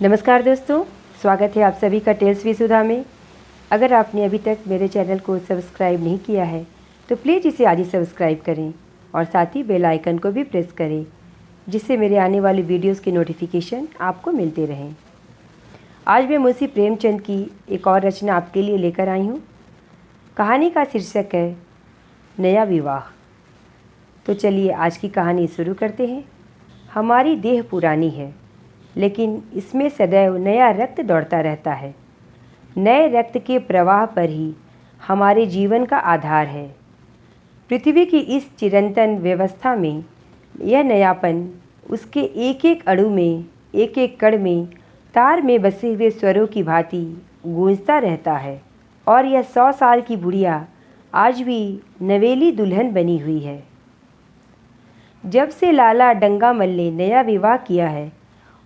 नमस्कार दोस्तों, स्वागत है आप सभी का टेल्स विद सुधा में। अगर आपने अभी तक मेरे चैनल को सब्सक्राइब नहीं किया है तो प्लीज़ इसे आज ही सब्सक्राइब करें और साथ ही बेल आइकन को भी प्रेस करें, जिससे मेरे आने वाली वीडियोस के नोटिफिकेशन आपको मिलते रहें। आज मैं मुंशी प्रेमचंद की एक और रचना आपके लिए लेकर आई हूँ। कहानी का शीर्षक है नया विवाह। तो चलिए आज की कहानी शुरू करते हैं। हमारी देह पुरानी है, लेकिन इसमें सदैव नया रक्त दौड़ता रहता है। नए रक्त के प्रवाह पर ही हमारे जीवन का आधार है। पृथ्वी की इस चिरंतन व्यवस्था में यह नयापन उसके एक एक अणु में, एक एक कण में तार में बसे हुए स्वरों की भांति गूंजता रहता है। और यह 100 साल की बुढ़िया आज भी नवेली दुल्हन बनी हुई है। जब से लाला डंगामल ने नया विवाह किया है,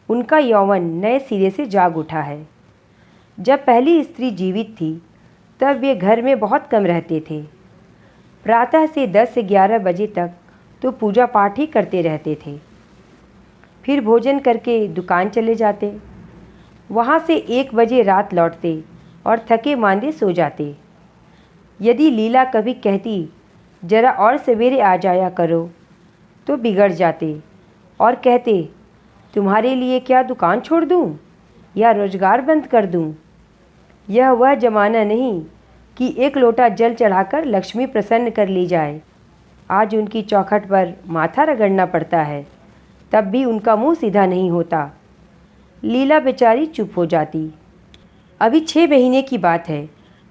उनका यौवन नए सिरे से जाग उठा है। जब पहली स्त्री जीवित थी तब वे घर में बहुत कम रहते थे। प्रातः से 10 से 11 बजे तक तो पूजा पाठ ही करते रहते थे। फिर भोजन करके दुकान चले जाते। वहाँ से 1 बजे रात लौटते और थके मांदे सो जाते। यदि लीला कभी कहती जरा और सवेरे आ जाया करो तो बिगड़ जाते और कहते तुम्हारे लिए क्या दुकान छोड़ दूं या रोजगार बंद कर दूं। यह वह जमाना नहीं कि एक लोटा जल चढ़ाकर लक्ष्मी प्रसन्न कर ली जाए। आज उनकी चौखट पर माथा रगड़ना पड़ता है, तब भी उनका मुंह सीधा नहीं होता। लीला बेचारी चुप हो जाती। अभी 6 महीने की बात है।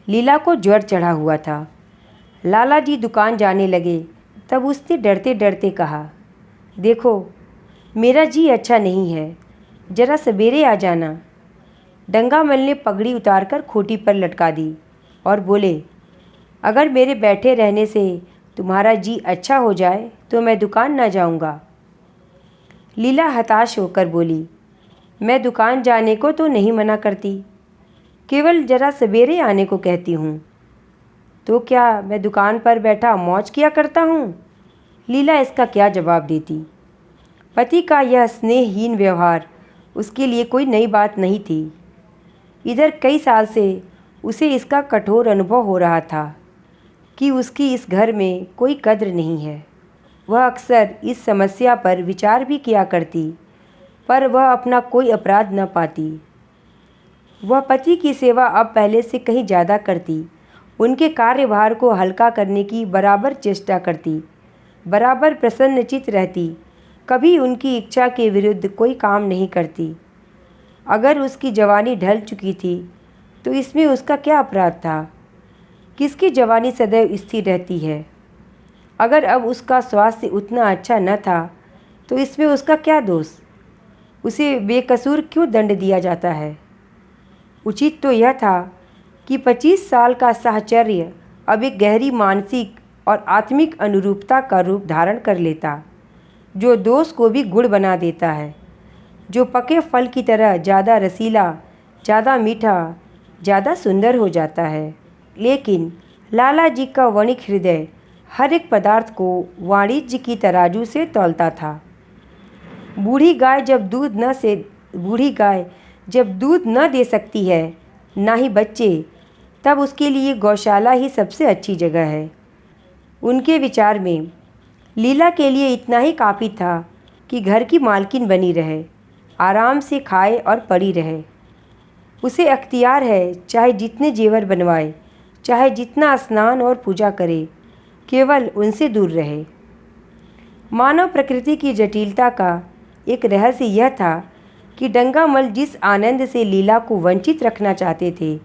लीला को ज्वर चढ़ा हुआ था। लाला जी दुकान जाने लगे तब उसने डरते डरते कहा, देखो मेरा जी अच्छा नहीं है, जरा सवेरे आ जाना। डंगामल ने पगड़ी उतारकर खूंटी पर लटका दी और बोले, अगर मेरे बैठे रहने से तुम्हारा जी अच्छा हो जाए तो मैं दुकान ना जाऊंगा। लीला हताश होकर बोली, मैं दुकान जाने को तो नहीं मना करती, केवल जरा सवेरे आने को कहती हूँ। तो क्या मैं दुकान पर बैठा मौज किया करता हूँ? लीला इसका क्या जवाब देती। पति का यह स्नेहहीन व्यवहार उसके लिए कोई नई बात नहीं थी। इधर कई साल से उसे इसका कठोर अनुभव हो रहा था कि उसकी इस घर में कोई कद्र नहीं है। वह अक्सर इस समस्या पर विचार भी किया करती, पर वह अपना कोई अपराध न पाती। वह पति की सेवा अब पहले से कहीं ज़्यादा करती, उनके कार्यभार को हल्का करने की बराबर चेष्टा करती, बराबर प्रसन्नचित्त रहती, कभी उनकी इच्छा के विरुद्ध कोई काम नहीं करती। अगर उसकी जवानी ढल चुकी थी तो इसमें उसका क्या अपराध था? किसकी जवानी सदैव स्थिर रहती है? अगर अब उसका स्वास्थ्य उतना अच्छा न था तो इसमें उसका क्या दोष? उसे बेकसूर क्यों दंड दिया जाता है? उचित तो यह था कि 25 साल का साहचर्य अब एक गहरी मानसिक और आत्मिक अनुरूपता का रूप धारण कर लेता, जो दोष को भी गुड़ बना देता है, जो पके फल की तरह ज़्यादा रसीला, ज़्यादा मीठा, ज़्यादा सुंदर हो जाता है। लेकिन लाला जी का वणिक हृदय हर एक पदार्थ को वाणिज्य की तराजू से तौलता था। बूढ़ी गाय जब दूध न दे सकती है, ना ही बच्चे, तब उसके लिए गौशाला ही सबसे अच्छी जगह है। उनके विचार में लीला के लिए इतना ही काफ़ी था कि घर की मालकिन बनी रहे, आराम से खाए और पड़ी रहे। उसे अख्तियार है चाहे जितने जेवर बनवाए, चाहे जितना स्नान और पूजा करे, केवल उनसे दूर रहे। मानव प्रकृति की जटिलता का एक रहस्य यह था कि डंगामल जिस आनंद से लीला को वंचित रखना चाहते थे,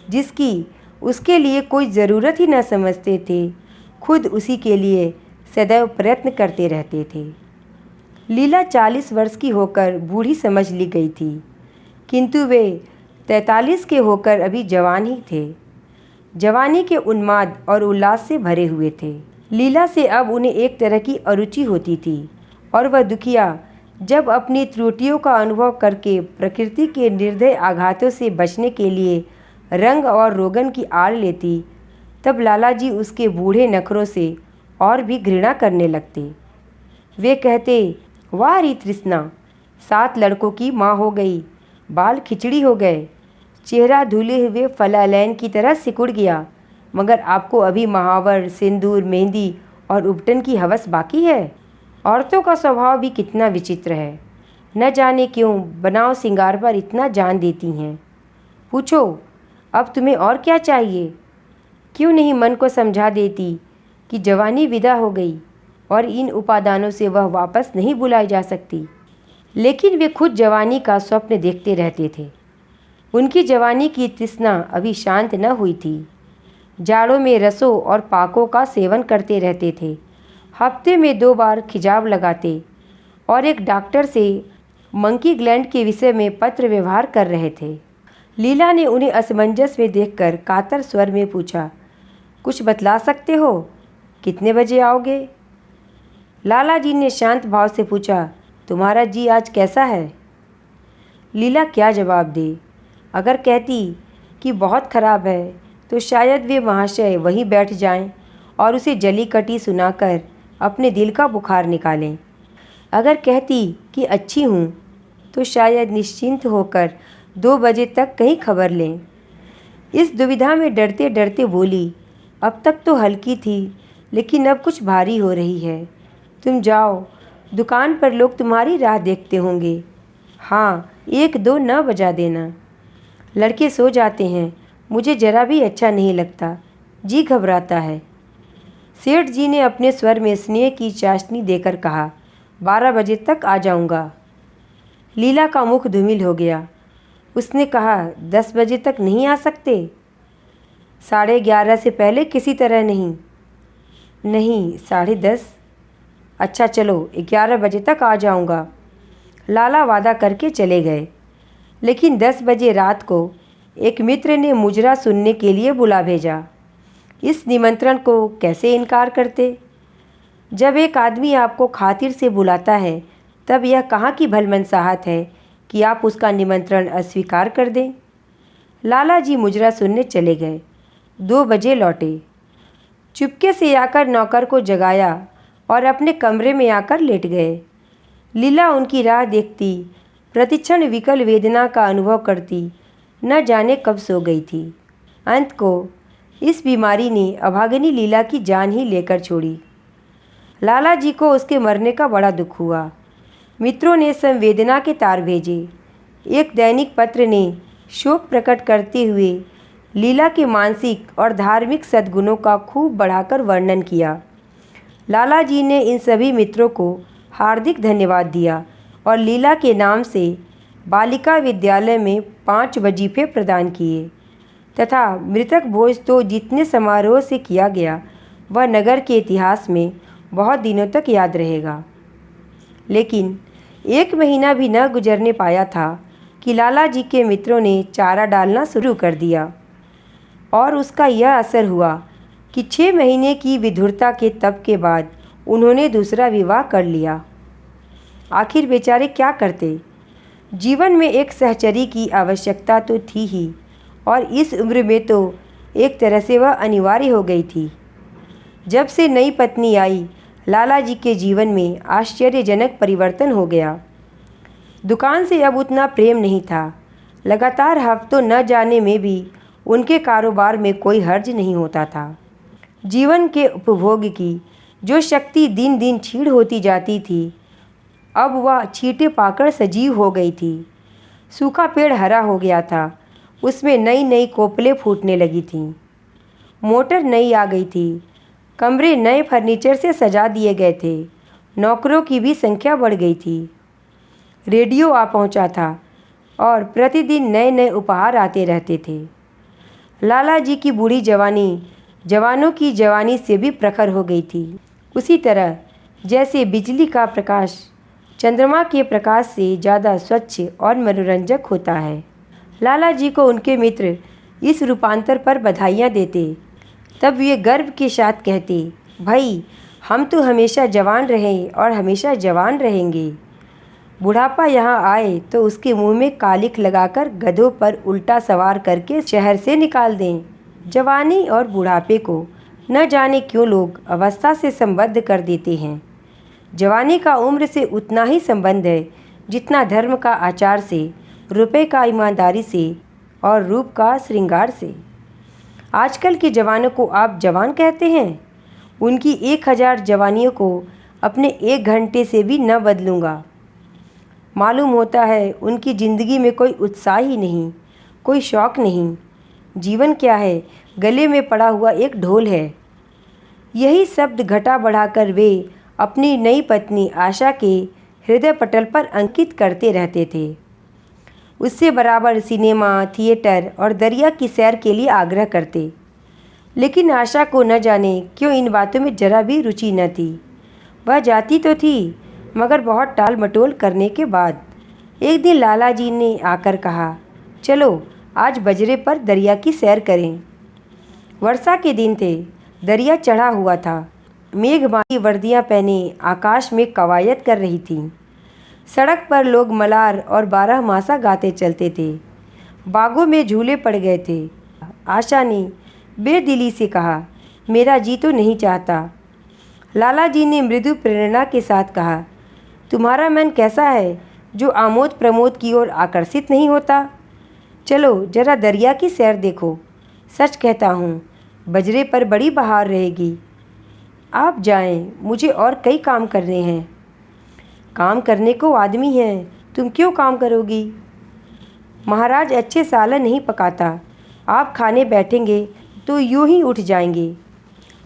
जिसकी उसके लिए कोई ज़रूरत ही न समझते थे, खुद उसी के लिए सदैव प्रयत्न करते रहते थे। लीला 40 वर्ष की होकर बूढ़ी समझ ली गई थी, किंतु वे 43 के होकर अभी जवान ही थे। जवानी के उन्माद और उल्लास से भरे हुए थे। लीला से अब उन्हें एक तरह की अरुचि होती थी और वह दुखिया जब अपनी त्रुटियों का अनुभव करके प्रकृति के निर्दय आघातों से बचने के लिए रंग और रोगन की आड़ लेती, तब लाला जी उसके बूढ़े नखरों से और भी घृणा करने लगते। वे कहते, वाह री तृष्णा, 7 लड़कों की माँ हो गई, बाल खिचड़ी हो गए, चेहरा धुले हुए फलालैन की तरह सिकुड़ गया। मगर आपको अभी महावर, सिंदूर, मेहंदी और उपटन की हवस बाकी है। औरतों का स्वभाव भी कितना विचित्र है। न जाने क्यों बनाव सिंगार पर इतना जान देती हैं। पूछो, अब तुम्हें और क्या चाहिए? क्यों नहीं मन को समझा देती कि जवानी विदा हो गई और इन उपादानों से वह वापस नहीं बुलाई जा सकती। लेकिन वे खुद जवानी का स्वप्न देखते रहते थे। उनकी जवानी की तृष्णा अभी शांत न हुई थी। जाड़ों में रसों और पाकों का सेवन करते रहते थे। हफ्ते में 2 बार खिजाव लगाते और एक डॉक्टर से मंकी ग्लैंड के विषय में पत्र व्यवहार कर रहे थे। लीला ने उन्हें असमंजस में देखकर कातर स्वर में पूछा, कुछ बतला सकते हो? कितने बजे आओगे? लाला जी ने शांत भाव से पूछा, तुम्हारा जी आज कैसा है? लीला क्या जवाब दे? अगर कहती कि बहुत खराब है तो शायद वे महाशय वहीं बैठ जाएं और उसे जली कटी सुनाकर अपने दिल का बुखार निकालें। अगर कहती कि अच्छी हूँ तो शायद निश्चिंत होकर 2 बजे तक कहीं खबर लें। इस दुविधा में डरते डरते बोली, अब तक तो हल्की थी लेकिन अब कुछ भारी हो रही है। तुम जाओ, दुकान पर लोग तुम्हारी राह देखते होंगे। हाँ, 1-2 न बजा देना। लड़के सो जाते हैं, मुझे जरा भी अच्छा नहीं लगता, जी घबराता है। सेठ जी ने अपने स्वर में स्नेह की चाशनी देकर कहा, 12 बजे तक आ जाऊंगा। लीला का मुख धूमिल हो गया। उसने कहा, 10 बजे तक नहीं आ सकते? 11:30 से पहले किसी तरह नहीं। नहीं, 10:30। अच्छा चलो, 11 बजे तक आ जाऊंगा। लाला वादा करके चले गए। लेकिन 10 बजे रात को एक मित्र ने मुजरा सुनने के लिए बुला भेजा। इस निमंत्रण को कैसे इनकार करते? जब एक आदमी आपको खातिर से बुलाता है तब यह कहाँ की भलमनसाहत है कि आप उसका निमंत्रण अस्वीकार कर दें। लाला जी मुजरा सुनने चले गए। 2 बजे लौटे। चुपके से आकर नौकर को जगाया और अपने कमरे में आकर लेट गए। लीला उनकी राह देखती, प्रतिक्षण विकल वेदना का अनुभव करती, न जाने कब सो गई थी। अंत को इस बीमारी ने अभागिनी लीला की जान ही लेकर छोड़ी। लाला जी को उसके मरने का बड़ा दुख हुआ। मित्रों ने संवेदना के तार भेजे। एक दैनिक पत्र ने शोक प्रकट करते हुए लीला के मानसिक और धार्मिक सद्गुणों का खूब बढ़ाकर वर्णन किया। लाला जी ने इन सभी मित्रों को हार्दिक धन्यवाद दिया और लीला के नाम से बालिका विद्यालय में 5 वजीफे प्रदान किए तथा मृतक भोज तो जितने समारोह से किया गया वह नगर के इतिहास में बहुत दिनों तक याद रहेगा। लेकिन 1 महीना भी न गुजरने पाया था कि लाला जी के मित्रों ने चारा डालना शुरू कर दिया और उसका यह असर हुआ कि 6 महीने की विधुरता के तप के बाद उन्होंने दूसरा विवाह कर लिया। आखिर बेचारे क्या करते? जीवन में एक सहचरी की आवश्यकता तो थी ही और इस उम्र में तो एक तरह से वह अनिवार्य हो गई थी। जब से नई पत्नी आई, लाला जी के जीवन में आश्चर्यजनक परिवर्तन हो गया। दुकान से अब उतना प्रेम नहीं था। लगातार हफ्तों न जाने में भी उनके कारोबार में कोई हर्ज नहीं होता था। जीवन के उपभोग की जो शक्ति दिन दिन क्षीण होती जाती थी, अब वह छींटे पाकर सजीव हो गई थी। सूखा पेड़ हरा हो गया था, उसमें नई नई कोपलें फूटने लगी थीं। मोटर नई आ गई थी, कमरे नए फर्नीचर से सजा दिए गए थे, नौकरों की भी संख्या बढ़ गई थी। रेडियो आ पहुंचा था और प्रतिदिन नए नए उपहार आते रहते थे। लाला जी की बूढ़ी जवानी जवानों की जवानी से भी प्रखर हो गई थी। उसी तरह जैसे बिजली का प्रकाश चंद्रमा के प्रकाश से ज़्यादा स्वच्छ और मनोरंजक होता है। लाला जी को उनके मित्र इस रूपांतर पर बधाइयाँ देते। तब वे गर्व के साथ कहते, भाई हम तो हमेशा जवान रहे और हमेशा जवान रहेंगे। बुढ़ापा यहाँ आए तो उसके मुंह में कालिख लगाकर गधों पर उल्टा सवार करके शहर से निकाल दें। जवानी और बुढ़ापे को न जाने क्यों लोग अवस्था से संबद्ध कर देते हैं। जवानी का उम्र से उतना ही संबंध है जितना धर्म का आचार से रुपए का ईमानदारी से और रूप का श्रृंगार से। आजकल के जवानों को आप जवान कहते हैं? उनकी 1000 जवानियों को अपने 1 घंटे से भी न बदलूँगा। मालूम होता है उनकी ज़िंदगी में कोई उत्साह ही नहीं, कोई शौक़ नहीं। जीवन क्या है? गले में पड़ा हुआ एक ढोल है। यही शब्द घटा बढ़ाकर वे अपनी नई पत्नी आशा के हृदय पटल पर अंकित करते रहते थे। उससे बराबर सिनेमा, थिएटर और दरिया की सैर के लिए आग्रह करते। लेकिन आशा को न जाने क्यों इन बातों में जरा भी रुचि न थी। वह जाती तो थी, मगर बहुत टाल मटोल करने के बाद। एक दिन लाला जी ने आकर कहा, चलो आज बजरे पर दरिया की सैर करें। वर्षा के दिन थे, दरिया चढ़ा हुआ था। मेघमाली वर्दियाँ पहने आकाश में कवायद कर रही थीं। सड़क पर लोग मलार और 12 मासा गाते चलते थे। बागों में झूले पड़ गए थे। आशा ने बेदिली से कहा, मेरा जी तो नहीं चाहता। लाला जी ने मृदु प्रेरणा के साथ कहा, तुम्हारा मन कैसा है जो आमोद प्रमोद की ओर आकर्षित नहीं होता? चलो जरा दरिया की सैर देखो। सच कहता हूँ, बजरे पर बड़ी बहार रहेगी। आप जाएं, मुझे और कई काम करने हैं। काम करने को आदमी हैं, तुम क्यों काम करोगी? महाराज अच्छे सालन नहीं पकाता। आप खाने बैठेंगे तो यूं ही उठ जाएंगे।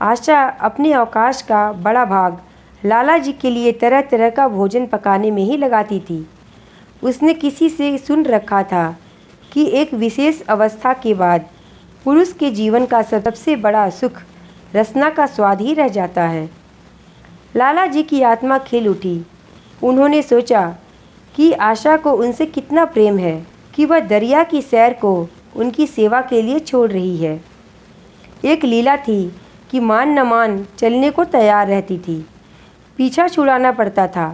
आशा अपने अवकाश का बड़ा भाग लाला जी के लिए तरह तरह का भोजन पकाने में ही लगाती थी। उसने किसी से सुन रखा था कि एक विशेष अवस्था के बाद पुरुष के जीवन का सबसे बड़ा सुख रसना का स्वाद ही रह जाता है। लाला जी की आत्मा खिल उठी। उन्होंने सोचा कि आशा को उनसे कितना प्रेम है कि वह दरिया की सैर को उनकी सेवा के लिए छोड़ रही है। एक लीला थी कि मान न मान चलने को तैयार रहती थी। पीछा छुड़ाना पड़ता था।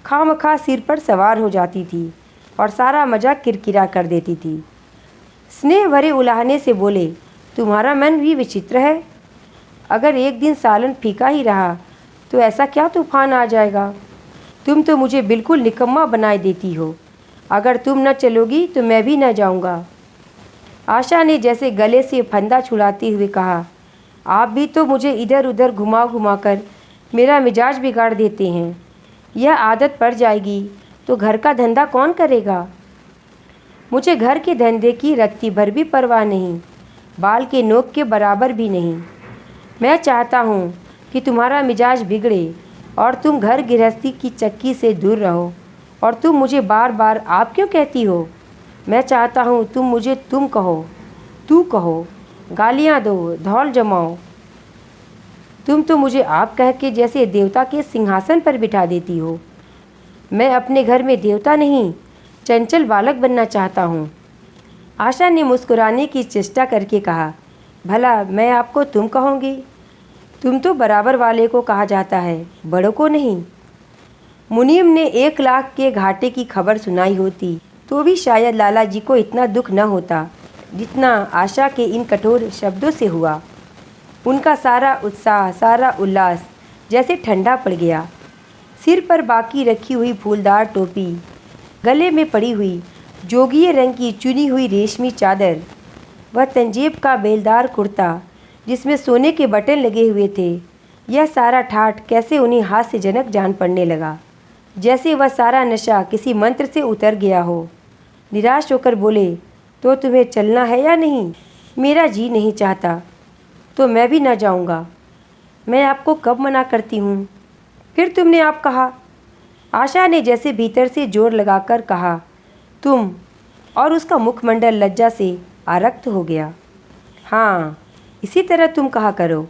खामखा सिर पर सवार हो जाती थी और सारा मज़ा किरकिरा कर देती थी। स्नेह भरे उलाहने से बोले, तुम्हारा मन भी विचित्र है। अगर एक दिन सालन फीका ही रहा तो ऐसा क्या तूफान आ जाएगा। तुम तो मुझे बिल्कुल निकम्मा बनाए देती हो। अगर तुम न चलोगी तो मैं भी न जाऊंगा। आशा ने जैसे गले से फंदा छुड़ाते हुए कहा, आप भी तो मुझे इधर उधर घुमा घुमा कर मेरा मिजाज बिगाड़ देते हैं। यह आदत पड़ जाएगी तो घर का धंधा कौन करेगा? मुझे घर के धंधे की रत्ती भर भी परवाह नहीं, बाल के नोक के बराबर भी नहीं। मैं चाहता हूँ कि तुम्हारा मिजाज बिगड़े और तुम घर गृहस्थी की चक्की से दूर रहो। और तुम मुझे बार बार आप क्यों कहती हो? मैं चाहता हूँ तुम मुझे तुम कहो, तू कहो, गालियाँ दो, धौल जमाओ। तुम तो मुझे आप कह के जैसे देवता के सिंहासन पर बिठा देती हो। मैं अपने घर में देवता नहीं, चंचल बालक बनना चाहता हूँ। आशा ने मुस्कुराने की चेष्टा करके कहा, भला मैं आपको तुम कहूँगी? तुम तो बराबर वाले को कहा जाता है, बड़ों को नहीं। मुनीम ने 1 लाख के घाटे की खबर सुनाई होती तो भी शायद लाला जी को इतना दुख न होता जितना आशा के इन कठोर शब्दों से हुआ। उनका सारा उत्साह, सारा उल्लास जैसे ठंडा पड़ गया। सिर पर बाकी रखी हुई फूलदार टोपी, गले में पड़ी हुई जोगिए रंग की चुनी हुई रेशमी चादर, वह तंजेब का बेलदार कुर्ता जिसमें सोने के बटन लगे हुए थे, यह सारा ठाठ कैसे उन्हें हास्यजनक जान पड़ने लगा। जैसे वह सारा नशा किसी मंत्र से उतर गया हो। निराश होकर बोले, तो तुम्हें चलना है या नहीं? मेरा जी नहीं चाहता तो मैं भी न जाऊंगा। मैं आपको कब मना करती हूँ? फिर तुमने आप कहा। आशा ने जैसे भीतर से जोर लगाकर कहा तुम, और उसका मुखमंडल लज्जा से आरक्त हो गया। हाँ, इसी तरह तुम कहा करो।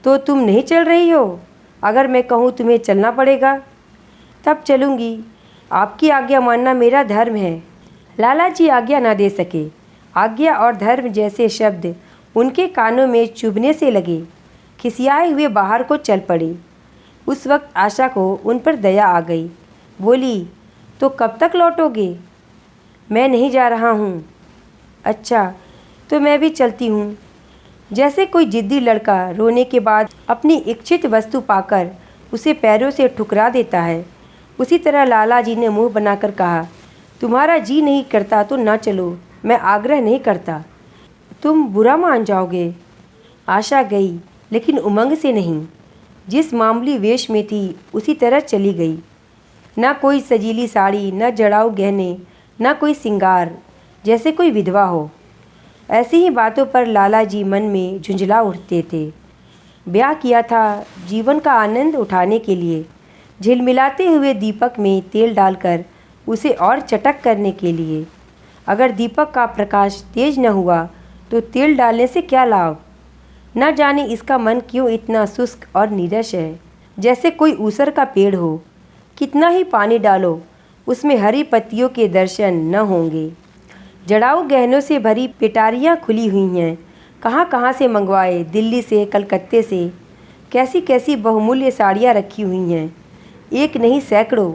तो तुम नहीं चल रही हो? अगर मैं कहूँ तुम्हें चलना पड़ेगा तब चलूँगी। आपकी आज्ञा मानना मेरा धर्म है। लाला जी आज्ञा ना दे सके। आज्ञा और धर्म जैसे शब्द उनके कानों में चुभने से लगे। खिसियाए हुए बाहर को चल पड़े। उस वक्त आशा को उन पर दया आ गई। बोली, तो कब तक लौटोगे? मैं नहीं जा रहा हूँ। अच्छा, तो मैं भी चलती हूँ। जैसे कोई जिद्दी लड़का रोने के बाद अपनी इच्छित वस्तु पाकर उसे पैरों से ठुकरा देता है, उसी तरह लाला जी ने मुँह बनाकर कहा, तुम्हारा जी नहीं करता तो ना चलो, मैं आग्रह नहीं करता। तुम बुरा मान जाओगे। आशा गई, लेकिन उमंग से नहीं। जिस मामूली वेश में थी उसी तरह चली गई। ना कोई सजीली साड़ी, न जड़ाऊ गहने, ना कोई सिंगार, जैसे कोई विधवा हो। ऐसी ही बातों पर लाला जी मन में झुंझला उठते थे। ब्याह किया था जीवन का आनंद उठाने के लिए, झिलमिलाते हुए दीपक में तेल डालकर उसे और चटक करने के लिए। अगर दीपक का प्रकाश तेज न हुआ तो तेल डालने से क्या लाभ। न जाने इसका मन क्यों इतना शुष्क और नीरस है, जैसे कोई ऊसर का पेड़ हो। कितना ही पानी डालो उसमें हरी पत्तियों के दर्शन न होंगे। जड़ाऊ गहनों से भरी पिटारियाँ खुली हुई हैं। कहाँ कहाँ से मंगवाए, दिल्ली से, कलकत्ते से। कैसी कैसी बहुमूल्य साड़ियाँ रखी हुई हैं, एक नहीं सैकड़ों,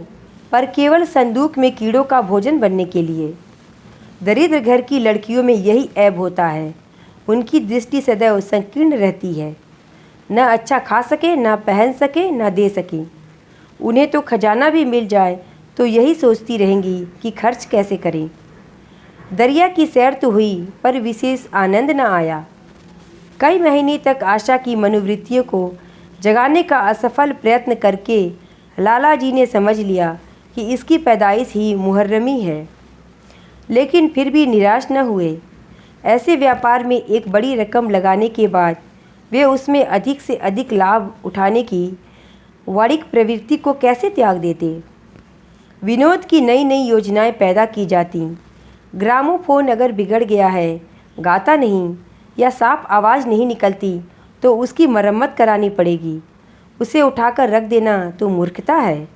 पर केवल संदूक में कीड़ों का भोजन बनने के लिए। दरिद्र घर की लड़कियों में यही ऐब होता है, उनकी दृष्टि सदैव संकीर्ण रहती है। न अच्छा खा सके, न पहन सके, न दे सके। उन्हें तो खजाना भी मिल जाए तो यही सोचती रहेंगी कि खर्च कैसे करें। दरिया की सैर तो हुई पर विशेष आनंद न आया। कई महीने तक आशा की मनोवृत्तियों को जगाने का असफल प्रयत्न करके लाला जी ने समझ लिया कि इसकी पैदाइश ही मुहर्रमी है। लेकिन फिर भी निराश न हुए। ऐसे व्यापार में एक बड़ी रकम लगाने के बाद वे उसमें अधिक से अधिक लाभ उठाने की वाणिक प्रवृत्ति को कैसे त्याग देते। विनोद की नई नई योजनाएं पैदा की जाती। ग्रामोफोन अगर बिगड़ गया है, गाता नहीं या साफ आवाज़ नहीं निकलती तो उसकी मरम्मत करानी पड़ेगी। उसे उठाकर रख देना तो मूर्खता है।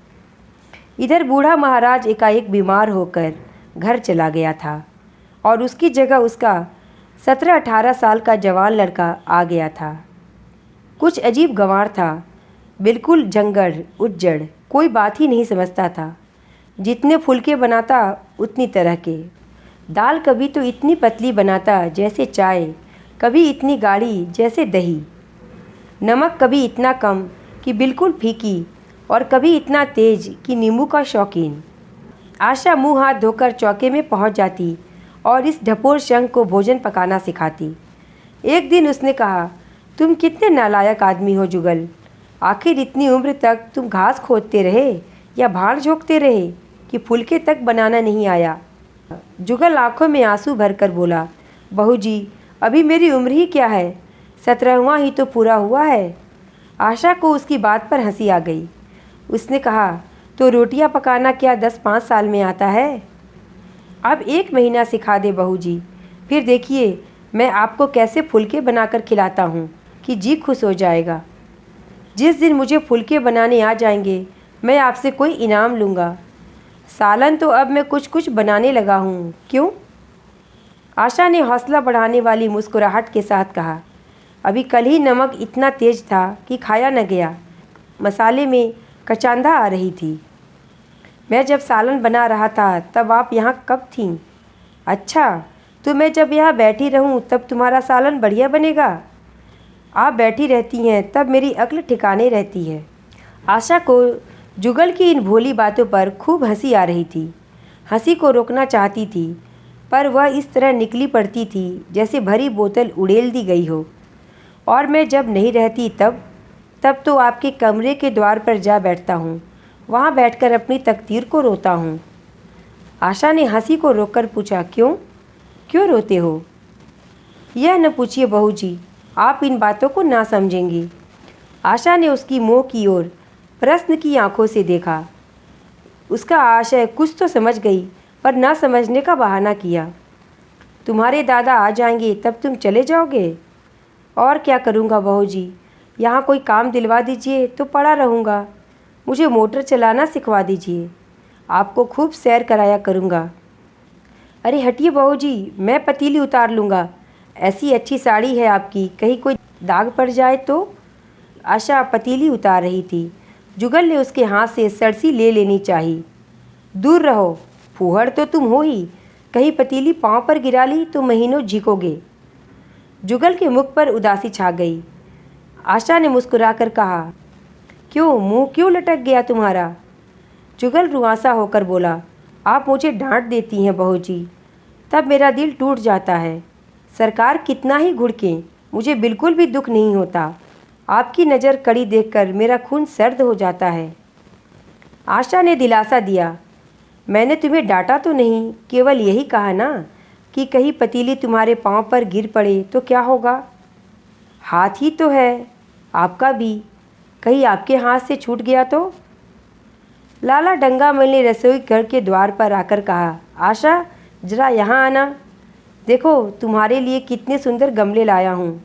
इधर बूढ़ा महाराज एकाएक बीमार होकर घर चला गया था और उसकी जगह उसका 17-18 साल का जवान लड़का आ गया था। कुछ अजीब गंवार था, बिल्कुल जंगड़ उज्जड़, कोई बात ही नहीं समझता था। जितने फुलके बनाता उतनी तरह के। दाल कभी तो इतनी पतली बनाता जैसे चाय, कभी इतनी गाढ़ी जैसे दही। नमक कभी इतना कम कि बिल्कुल फीकी, और कभी इतना तेज कि नींबू का शौकीन। आशा मुंह हाथ धोकर चौके में पहुंच जाती और इस ढपोर शंख को भोजन पकाना सिखाती। एक दिन उसने कहा, तुम कितने नालायक आदमी हो जुगल। आखिर इतनी उम्र तक तुम घास खोदते रहे या भाड़ झोंकते रहे कि फुलके तक बनाना नहीं आया। जुगल आंखों में आंसू भरकर बोला, बहू जी, अभी मेरी उम्र ही क्या है, 17वां ही तो पूरा हुआ है। आशा को उसकी बात पर हंसी आ गई। उसने कहा, तो रोटियां पकाना क्या 10-5 साल में आता है। अब 1 महीना सिखा दे बहू जी, फिर देखिए मैं आपको कैसे फुलके बनाकर खिलाता हूँ कि जी खुश हो जाएगा। जिस दिन मुझे फुलके बनाने आ जाएंगे मैं आपसे कोई इनाम लूँगा। सालन तो अब मैं कुछ कुछ बनाने लगा हूँ, क्यों। आशा ने हौसला बढ़ाने वाली मुस्कुराहट के साथ कहा, अभी कल ही नमक इतना तेज था कि खाया न गया। मसाले में कचांदा आ रही थी। मैं जब सालन बना रहा था तब आप यहाँ कब थीं। अच्छा, तो मैं जब यहाँ बैठी रहूँ तब तुम्हारा सालन बढ़िया बनेगा। आप बैठी रहती हैं तब मेरी अक्ल ठिकाने रहती है। आशा को जुगल की इन भोली बातों पर खूब हंसी आ रही थी। हंसी को रोकना चाहती थी पर वह इस तरह निकली पड़ती थी जैसे भरी बोतल उड़ेल दी गई हो। और मैं जब नहीं रहती तब तो आपके कमरे के द्वार पर जा बैठता हूँ, वहाँ बैठकर अपनी तकदीर को रोता हूँ। आशा ने हंसी को रोककर पूछा, क्यों रोते हो। यह न पूछिए बहू जी, आप इन बातों को ना समझेंगी। आशा ने उसकी मुँह की ओर प्रश्न की आंखों से देखा। उसका आशय कुछ तो समझ गई पर ना समझने का बहाना किया। तुम्हारे दादा आ जाएंगे तब तुम चले जाओगे। और क्या करूँगा बहू जी, यहाँ कोई काम दिलवा दीजिए तो पड़ा रहूँगा। मुझे मोटर चलाना सिखवा दीजिए, आपको खूब सैर कराया करूँगा। अरे हटिए बहू जी, मैं पतीली उतार लूँगा। ऐसी अच्छी साड़ी है आपकी, कहीं कोई दाग पड़ जाए तो। आशा पतीली उतार रही थी। जुगल ने उसके हाथ से सरसी ले लेनी चाहिए। दूर रहो, फूहड़ तो तुम हो ही, कहीं पतीली पाँव पर गिरा ली तो महीनों झिकोगे। जुगल के मुख पर उदासी छा गई। आशा ने मुस्कुराकर कहा, क्यों, मुंह क्यों लटक गया तुम्हारा। जुगल रुआंसा होकर बोला, आप मुझे डांट देती हैं बहू जी, तब मेरा दिल टूट जाता है। सरकार कितना ही घुड़कें, मुझे बिल्कुल भी दुख नहीं होता। आपकी नज़र कड़ी देखकर मेरा खून सर्द हो जाता है। आशा ने दिलासा दिया, मैंने तुम्हें डांटा तो नहीं, केवल यही कहा ना कि कहीं पतीली तुम्हारे पांव पर गिर पड़े तो क्या होगा। हाथ ही तो है आपका भी, कहीं आपके हाथ से छूट गया तो। लाला डंगामल ने रसोई घर के द्वार पर आकर कहा, आशा जरा यहाँ आना। देखो तुम्हारे लिए कितने सुंदर गमले लाया हूँ,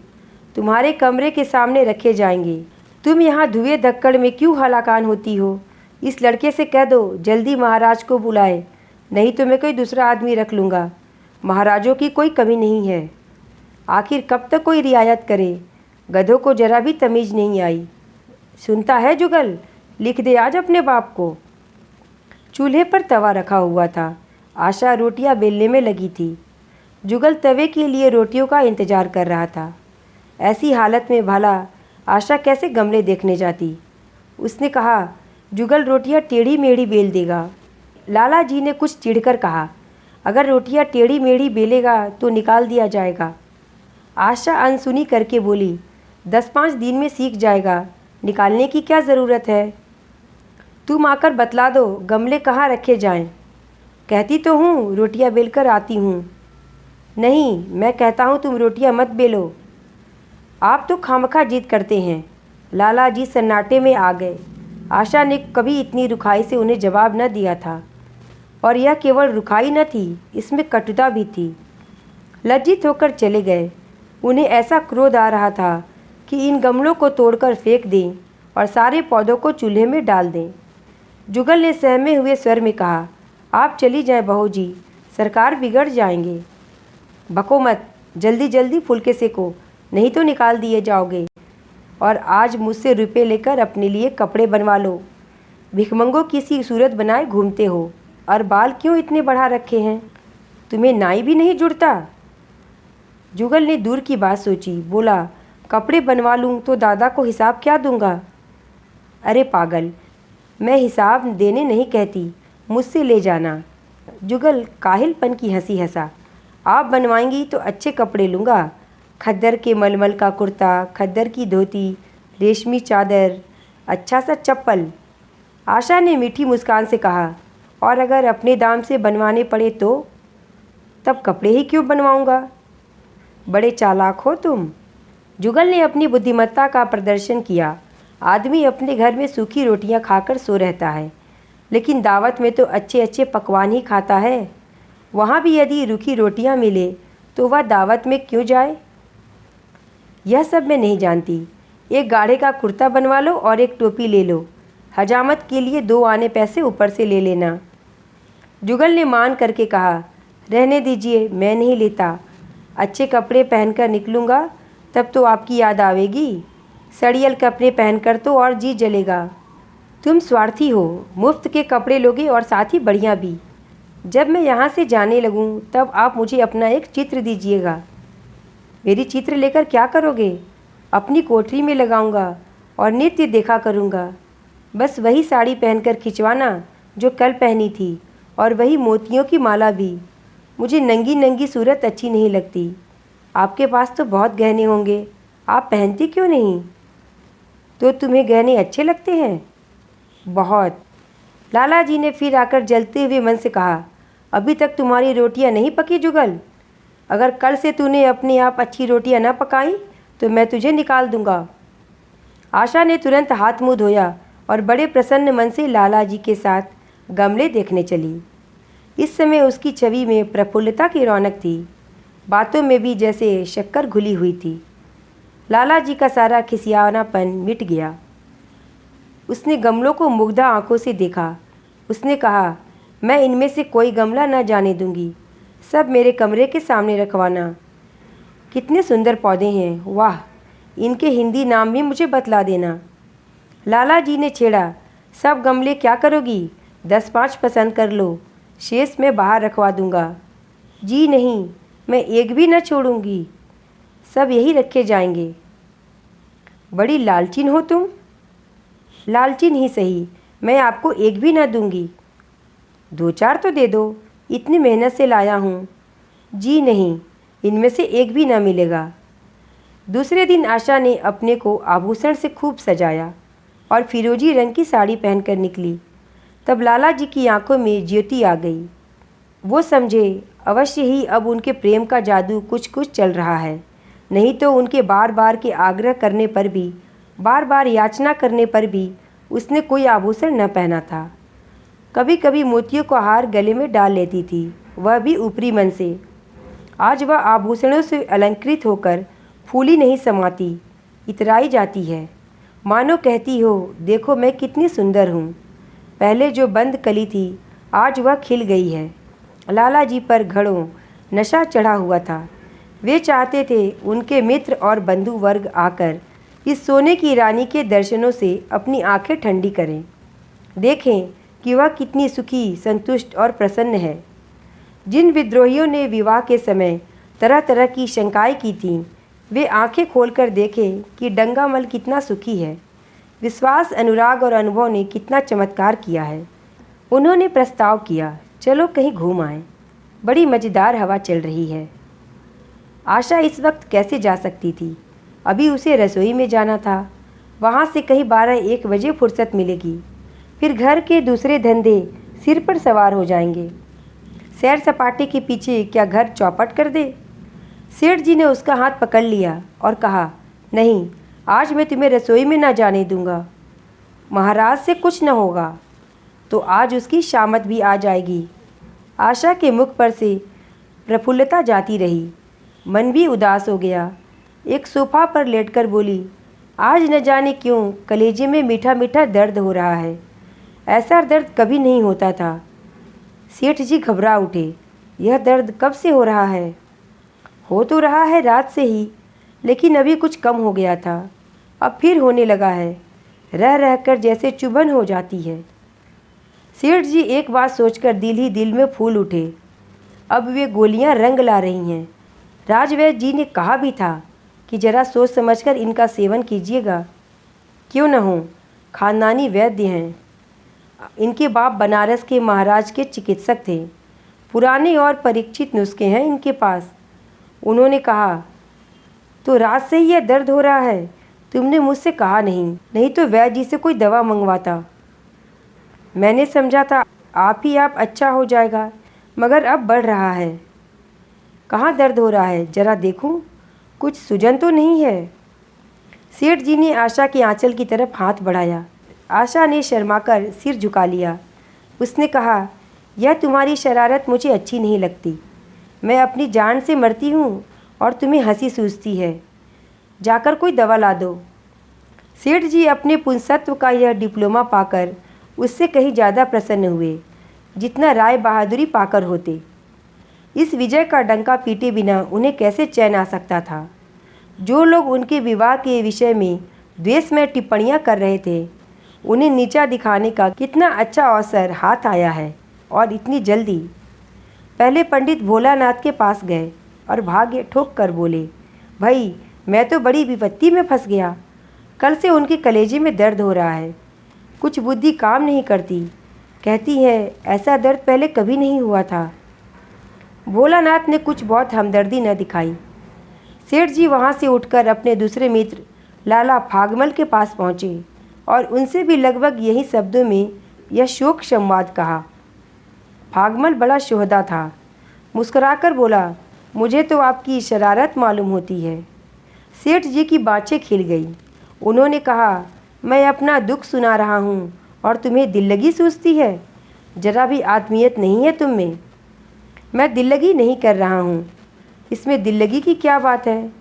तुम्हारे कमरे के सामने रखे जाएंगे। तुम यहाँ धुएं धक्कड़ में क्यों हलाकान होती हो। इस लड़के से कह दो जल्दी महाराज को बुलाए, नहीं तो मैं कोई दूसरा आदमी रख लूँगा। महाराजों की कोई कमी नहीं है। आखिर कब तक कोई रियायत करे, गधों को जरा भी तमीज़ नहीं आई। सुनता है जुगल, लिख दे आज अपने बाप को। चूल्हे पर तवा रखा हुआ था। आशा रोटियां बेलने में लगी थी। जुगल तवे के लिए रोटियों का इंतजार कर रहा था। ऐसी हालत में भला आशा कैसे गमले देखने जाती। उसने कहा, जुगल रोटियां टेढ़ी मेढ़ी बेल देगा। लाला जी ने कुछ चिढ़कर कहा, अगर रोटियां टेढ़ी मेढ़ी बेलेगा तो निकाल दिया जाएगा। आशा अनसुनी करके बोली, 10-5 दिन में सीख जाएगा, निकालने की क्या ज़रूरत है। तुम आकर बतला दो गमले कहाँ रखे जाएं। कहती तो हूँ रोटियां बेलकर आती हूँ। नहीं, मैं कहता हूँ तुम रोटियां मत बेलो। आप तो खामखा जिद करते हैं। लाला जी सन्नाटे में आ गए। आशा ने कभी इतनी रुखाई से उन्हें जवाब न दिया था, और यह केवल रुखाई न थी, इसमें कटुता भी थी। लज्जित होकर चले गए। उन्हें ऐसा क्रोध आ रहा था कि इन गमलों को तोड़कर फेंक दें और सारे पौधों को चूल्हे में डाल दें। जुगल ने सहमे हुए स्वर में कहा, आप चली जाएं बहू जी, सरकार बिगड़ जाएंगे। बको मत, जल्दी जल्दी फुलके सेको, नहीं तो निकाल दिए जाओगे। और आज मुझसे रुपए लेकर अपने लिए कपड़े बनवा लो। भिखमंगों की सी सूरत बनाए घूमते हो, और बाल क्यों इतने बढ़ा रखे हैं, तुम्हें नाई भी नहीं जुड़ता। जुगल ने दूर की बात सोची, बोला, कपड़े बनवा लूँ तो दादा को हिसाब क्या दूंगा। अरे पागल, मैं हिसाब देने नहीं कहती, मुझसे ले जाना। जुगल काहिलपन की हंसी हंसा, आप बनवाएंगी तो अच्छे कपड़े लूँगा, खद्दर के मलमल का कुर्ता, खद्दर की धोती, रेशमी चादर, अच्छा सा चप्पल। आशा ने मीठी मुस्कान से कहा, और अगर अपने दाम से बनवाने पड़े तो, तब कपड़े ही क्यों बनवाऊँगा। बड़े चालाक हो तुम। जुगल ने अपनी बुद्धिमत्ता का प्रदर्शन किया। आदमी अपने घर में सूखी रोटियां खाकर सो रहता है, लेकिन दावत में तो अच्छे अच्छे पकवान ही खाता है। वहाँ भी यदि रूखी रोटियां मिले तो वह दावत में क्यों जाए। यह सब मैं नहीं जानती। एक गाढ़े का कुर्ता बनवा लो और एक टोपी ले लो। हजामत के लिए 2 आने पैसे ऊपर से ले लेना। जुगल ने मान करके कहा, रहने दीजिए, मैं नहीं लेता। अच्छे कपड़े पहनकर निकलूँगा तब तो आपकी याद आवेगी। सड़ियल कपड़े पहनकर तो और जी जलेगा। तुम स्वार्थी हो, मुफ्त के कपड़े लोगे और साथ ही बढ़िया भी। जब मैं यहाँ से जाने लगूँ तब आप मुझे अपना एक चित्र दीजिएगा। मेरी चित्र लेकर क्या करोगे। अपनी कोठरी में लगाऊंगा और नित्य देखा करूँगा। बस वही साड़ी पहनकर खिंचवाना जो कल पहनी थी, और वही मोतियों की माला भी। मुझे नंगी नंगी सूरत अच्छी नहीं लगती। आपके पास तो बहुत गहने होंगे, आप पहनती क्यों नहीं। तो तुम्हें गहने अच्छे लगते हैं। बहुत। लाला जी ने फिर आकर जलते हुए मन से कहा, अभी तक तुम्हारी रोटियां नहीं पकी जुगल। अगर कल से तूने अपने आप अच्छी रोटियां न पकाई तो मैं तुझे निकाल दूंगा। आशा ने तुरंत हाथ मुँह धोया और बड़े प्रसन्न मन से लाला जी के साथ गमले देखने चली। इस समय उसकी छवि में प्रफुल्लता की रौनक थी, बातों में भी जैसे शक्कर घुली हुई थी। लाला जी का सारा खिसियानापन मिट गया। उसने गमलों को मुग्धा आंखों से देखा। उसने कहा, मैं इनमें से कोई गमला न जाने दूंगी, सब मेरे कमरे के सामने रखवाना। कितने सुंदर पौधे हैं, वाह, इनके हिंदी नाम भी मुझे बतला देना। लाला जी ने छेड़ा, सब गमले क्या करोगी, 10-5 पसंद कर लो, शेष मैं बाहर रखवा दूंगा। जी नहीं, मैं एक भी न छोड़ूंगी, सब यही रखे जाएंगे। बड़ी लालचीन हो तुम। लालचीन ही सही, मैं आपको एक भी न दूंगी। दो चार तो दे दो, इतनी मेहनत से लाया हूँ। जी नहीं, इनमें से एक भी ना मिलेगा। दूसरे दिन आशा ने अपने को आभूषण से खूब सजाया और फिरोजी रंग की साड़ी पहनकर निकली। तब लाला जी की आंखों में ज्योति आ गई। वो समझे अवश्य ही अब उनके प्रेम का जादू कुछ कुछ चल रहा है, नहीं तो उनके बार बार के आग्रह करने पर भी, बार बार याचना करने पर भी उसने कोई आभूषण न पहना था। कभी कभी मोतियों का हार गले में डाल लेती थी, वह भी ऊपरी मन से। आज वह आभूषणों से अलंकृत होकर फूली नहीं समाती, इतराई जाती है, मानो कहती हो देखो मैं कितनी सुंदर हूँ। पहले जो बंद कली थी आज वह खिल गई है। लाला जी पर घड़ों नशा चढ़ा हुआ था। वे चाहते थे उनके मित्र और बंधु वर्ग आकर इस सोने की रानी के दर्शनों से अपनी आंखें ठंडी करें, देखें कि वह कितनी सुखी, संतुष्ट और प्रसन्न है। जिन विद्रोहियों ने विवाह के समय तरह तरह की शंकाएं की थीं, वे आंखें खोलकर देखें कि डंगामल कितना सुखी है। विश्वास, अनुराग और अनुभव ने कितना चमत्कार किया है। उन्होंने प्रस्ताव किया, चलो कहीं घूम आएं, बड़ी मज़ेदार हवा चल रही है। आशा इस वक्त कैसे जा सकती थी? अभी उसे रसोई में जाना था, वहाँ से कहीं 12-1 बजे फुर्सत मिलेगी, फिर घर के दूसरे धंधे सिर पर सवार हो जाएंगे। सैर सपाटे के पीछे क्या घर चौपट कर दे? सेठ जी ने उसका हाथ पकड़ लिया और कहा, नहीं, आज मैं तुम्हें रसोई में ना जाने दूंगा। महाराज से कुछ न होगा तो आज उसकी शामत भी आ जाएगी। आशा के मुख पर से प्रफुल्लता जाती रही, मन भी उदास हो गया। एक सोफा पर लेटकर बोली, आज न जाने क्यों कलेजे में मीठा मीठा दर्द हो रहा है। ऐसा दर्द कभी नहीं होता था। सेठ जी घबरा उठे, यह दर्द कब से हो रहा है? हो तो रहा है रात से ही, लेकिन अभी कुछ कम हो गया था, अब फिर होने लगा है, रह रहकर जैसे चुभन हो जाती है। सेठ जी एक बात सोचकर दिल ही दिल में फूल उठे। अब वे गोलियां रंग ला रही हैं। राजवैद्य जी ने कहा भी था कि जरा सोच समझकर इनका सेवन कीजिएगा। क्यों न हो, खानदानी वैद्य हैं। इनके बाप बनारस के महाराज के चिकित्सक थे, पुराने और परीक्षित नुस्खे हैं इनके पास। उन्होंने कहा, तो रात से ही यह दर्द हो रहा है? तुमने मुझसे कहा नहीं तो वैद्य जी से कोई दवा मंगवाता। मैंने समझा था आप ही आप अच्छा हो जाएगा, मगर अब बढ़ रहा है। कहाँ दर्द हो रहा है, जरा देखूं, कुछ सूजन तो नहीं है? सेठ जी ने आशा के आंचल की तरफ हाथ बढ़ाया। आशा ने शर्माकर सिर झुका लिया। उसने कहा, यह तुम्हारी शरारत मुझे अच्छी नहीं लगती। मैं अपनी जान से मरती हूँ और तुम्हें हंसी सूझती है। जाकर कोई दवा ला दो। सेठ जी अपने पुंसत्व का यह डिप्लोमा पाकर उससे कहीं ज़्यादा प्रसन्न हुए जितना राय बहादुरी पाकर होते। इस विजय का डंका पीटे बिना उन्हें कैसे चैन आ सकता था? जो लोग उनके विवाह के विषय में द्वेषमय टिप्पणियां कर रहे थे, उन्हें नीचा दिखाने का कितना अच्छा अवसर हाथ आया है, और इतनी जल्दी। पहले पंडित भोलानाथ के पास गए और भाग्य ठोक कर बोले, भाई मैं तो बड़ी विपत्ति में फंस गया। कल से उनके कलेजे में दर्द हो रहा है, कुछ बुद्धि काम नहीं करती। कहती है ऐसा दर्द पहले कभी नहीं हुआ था। भोलानाथ ने कुछ बहुत हमदर्दी न दिखाई। सेठ जी वहाँ से उठकर अपने दूसरे मित्र लाला फागमल के पास पहुँचे और उनसे भी लगभग यही शब्दों में यह शोक संवाद कहा। फागमल बड़ा शोहदा था, मुस्कुराकर बोला, मुझे तो आपकी शरारत मालूम होती है। सेठ जी की बाँछें खिल गई। उन्होंने कहा, मैं अपना दुख सुना रहा हूँ और तुम्हें दिल लगी सूझती है? जरा भी आत्मीयत नहीं है तुम में। मैं दिल लगी नहीं कर रहा हूँ, इसमें दिल लगी की क्या बात है?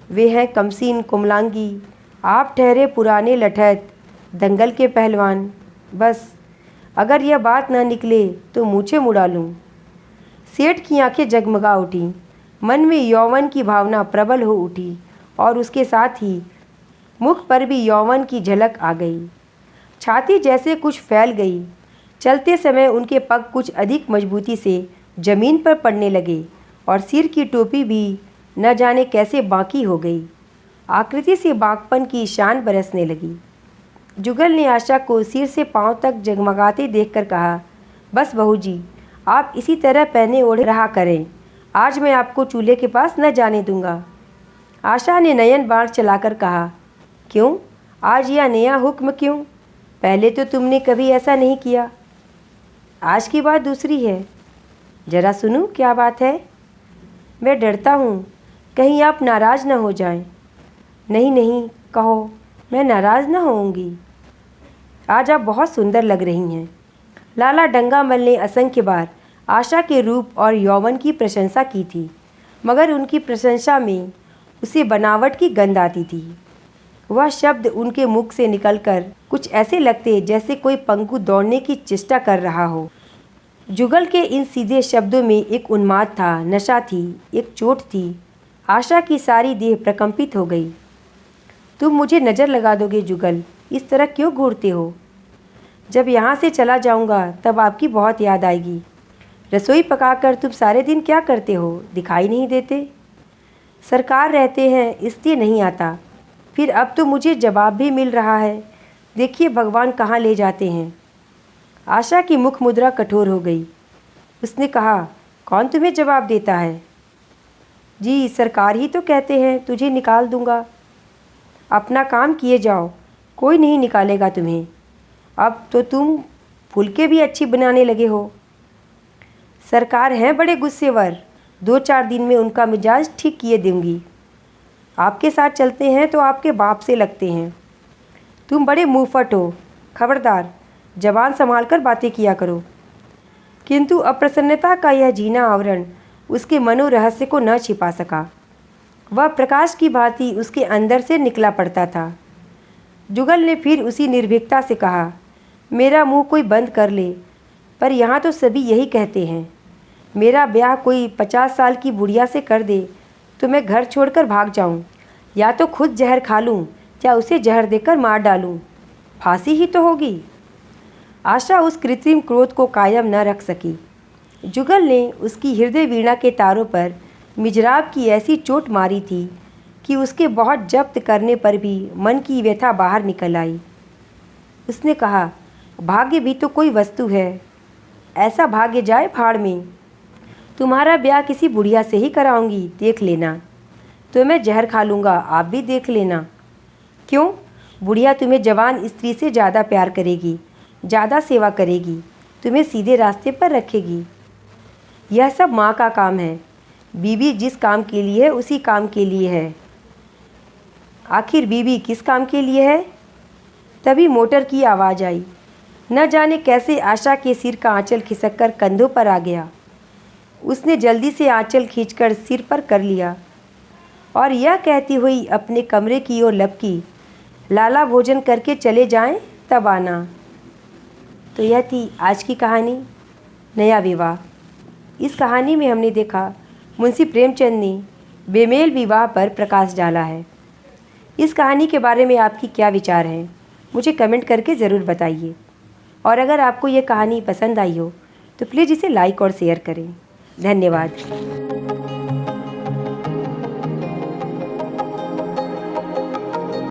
वे हैं कमसीन कोमलांगी, आप ठहरे पुराने लठैत दंगल के पहलवान। बस अगर यह बात ना निकले तो मूछें मुड़ा लूँ। सेठ की आंखें जगमगा उठी, मन में यौवन की भावना प्रबल हो उठी और उसके साथ ही मुख पर भी यौवन की झलक आ गई। छाती जैसे कुछ फैल गई। चलते समय उनके पग कुछ अधिक मजबूती से जमीन पर पड़ने लगे और सिर की टोपी भी न जाने कैसे बांकी हो गई। आकृति से बांकपन की शान बरसने लगी। जुगल ने आशा को सिर से पांव तक जगमगाते देखकर कहा, बस बहू जी, आप इसी तरह पहने ओढ़े रहा करें। आज मैं आपको चूल्हे के पास न जाने दूंगा। आशा ने नयन बाण चलाकर कहा, क्यों? आज यह नया हुक्म क्यों? पहले तो तुमने कभी ऐसा नहीं किया। आज की बात दूसरी है। जरा सुनूं क्या बात है? मैं डरता हूँ कहीं आप नाराज़ न हो जाएं। नहीं नहीं, कहो, मैं नाराज़ न होऊंगी। आज आप बहुत सुंदर लग रही हैं। लाला डंगामल ने असंख्य बार आशा के रूप और यौवन की प्रशंसा की थी, मगर उनकी प्रशंसा में उसे बनावट की गंध आती थी। वह शब्द उनके मुख से निकलकर कुछ ऐसे लगते जैसे कोई पंखु दौड़ने की चेष्टा कर रहा हो। जुगल के इन सीधे शब्दों में एक उन्माद था, नशा थी, एक चोट थी। आशा की सारी देह प्रकंपित हो गई। तुम मुझे नज़र लगा दोगे जुगल? इस तरह क्यों घूरते हो? जब यहाँ से चला जाऊँगा तब आपकी बहुत याद आएगी। रसोई पकाकर तुम सारे दिन क्या करते हो, दिखाई नहीं देते? सरकार रहते हैं इसलिए नहीं आता। फिर अब तो मुझे जवाब भी मिल रहा है। देखिए भगवान कहाँ ले जाते हैं। आशा की मुख मुद्रा कठोर हो गई। उसने कहा, कौन तुम्हें जवाब देता है? जी, सरकार ही तो कहते हैं तुझे निकाल दूंगा। अपना काम किए जाओ, कोई नहीं निकालेगा तुम्हें। अब तो तुम फुलके भी अच्छी बनाने लगे हो। सरकार हैं बड़े गुस्सेवर, 2-4 दिन में उनका मिजाज ठीक किए दूंगी। आपके साथ चलते हैं तो आपके बाप से लगते हैं। तुम बड़े मुँहफट हो, खबरदार जबान संभाल कर बातें किया करो। किंतु अप्रसन्नता का यह जीना आवरण उसके मनोरहस्य को न छिपा सका। वह प्रकाश की भांति उसके अंदर से निकला पड़ता था। जुगल ने फिर उसी निर्भीकता से कहा, मेरा मुंह कोई बंद कर ले, पर यहाँ तो सभी यही कहते हैं। मेरा ब्याह कोई 50 साल की बुढ़िया से कर दे तो मैं घर छोड़कर भाग जाऊँ, या तो खुद जहर खा लूँ या उसे जहर देकर मार डालूँ। फांसी ही तो होगी। आशा उस कृत्रिम क्रोध को कायम न रख सकी। जुगल ने उसकी हृदय वीणा के तारों पर मिजराब की ऐसी चोट मारी थी कि उसके बहुत जब्त करने पर भी मन की व्यथा बाहर निकल आई। उसने कहा, भाग्य भी तो कोई वस्तु है, ऐसा भाग्य जाए भाड़ में। तुम्हारा ब्याह किसी बुढ़िया से ही कराऊंगी, देख लेना। तो मैं जहर खा लूँगा, आप भी देख लेना। क्यों? बुढ़िया तुम्हें जवान स्त्री से ज़्यादा प्यार करेगी, ज़्यादा सेवा करेगी, तुम्हें सीधे रास्ते पर रखेगी। यह सब माँ का काम है। बीवी जिस काम के लिए है उसी काम के लिए है। आखिर बीवी किस काम के लिए है? तभी मोटर की आवाज़ आई। न जाने कैसे आशा के सिर का आंचल खिसककर कंधों पर आ गया। उसने जल्दी से आंचल खींचकर सिर पर कर लिया और यह कहती हुई अपने कमरे की ओर लपकी, लाला भोजन करके चले जाएं तब आना। तो यह थी आज की कहानी, नया विवाह। इस कहानी में हमने देखा मुंशी प्रेमचंद ने बेमेल विवाह पर प्रकाश डाला है। इस कहानी के बारे में आपकी क्या विचार हैं, मुझे कमेंट करके ज़रूर बताइए। और अगर आपको ये कहानी पसंद आई हो तो प्लीज़ इसे लाइक और शेयर करें। धन्यवाद।